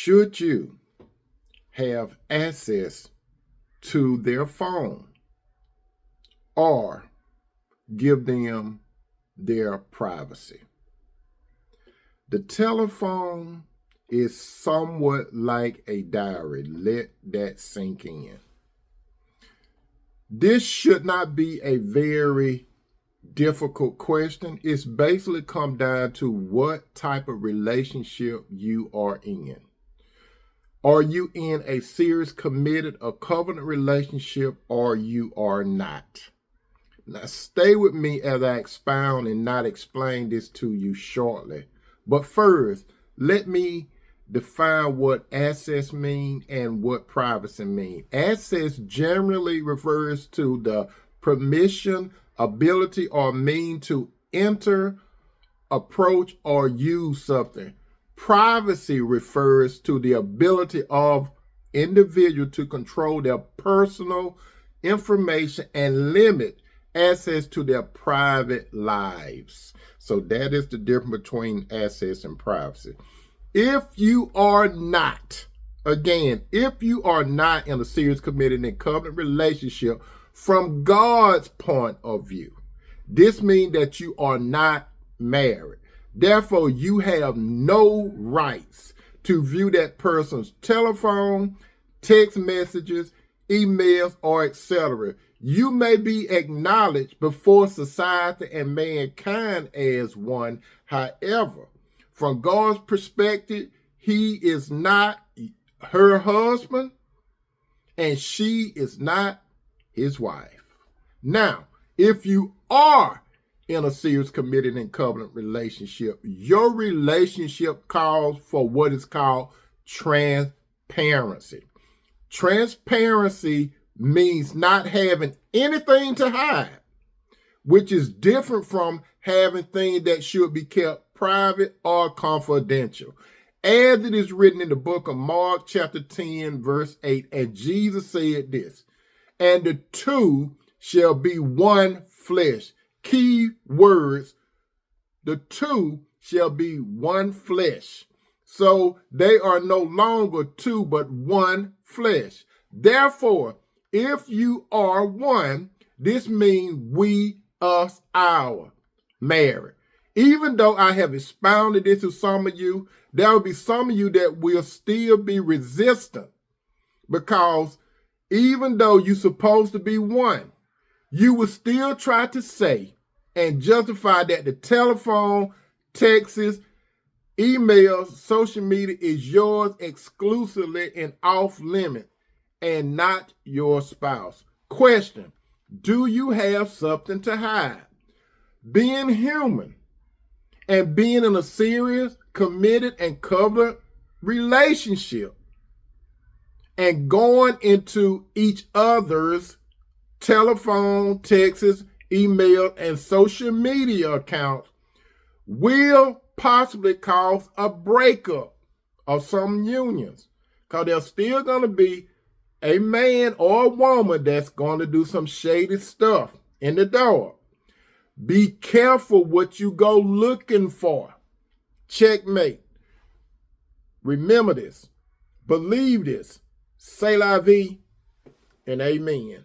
should you have access to their phone or give them their privacy? The telephone is somewhat like a diary. Let that sink in. This should not be a very difficult question. It's basically come down to what type of relationship you are in. Are you in a serious, committed, or covenant relationship, or you are not? Now, stay with me as I expound and not explain this to you shortly. But first, let me define what access means and what privacy means. Access generally refers to the permission, ability, or mean to enter, approach, or use something. Privacy refers to the ability of individual to control their personal information and limit access to their private lives. So that is the difference between access and privacy. If you are not, again, if you are not in a serious, committed, and covenant relationship from God's point of view, this means that you are not married. Therefore, you have no rights to view that person's telephone, text messages, emails, or etc. You may be acknowledged before society and mankind as one. However, from God's perspective, he is not her husband and she is not his wife. Now, if you are in a serious, committed, and covenant relationship, your relationship calls for what is called transparency. Transparency means not having anything to hide, which is different from having things that should be kept private or confidential. As it is written in the book of Mark chapter 10, verse 8, and Jesus said this, and the two shall be one flesh. Key words, the two shall be one flesh. So they are no longer two, but one flesh. Therefore, if you are one, this means we, us, our, married. Even though I have expounded this to some of you, there will be some of you that will still be resistant because even though you're supposed to be one, you will still try to say and justify that the telephone, texts, emails, social media is yours exclusively and off limit and not your spouse. Question, do you have something to hide? Being human and being in a serious, committed, and covenant relationship and going into each other's telephone, texts, email, and social media accounts will possibly cause a breakup of some unions, because there's still going to be a man or a woman that's going to do some shady stuff in the door. Be careful what you go looking for. Checkmate. Remember this. Believe this. C'est la vie and amen.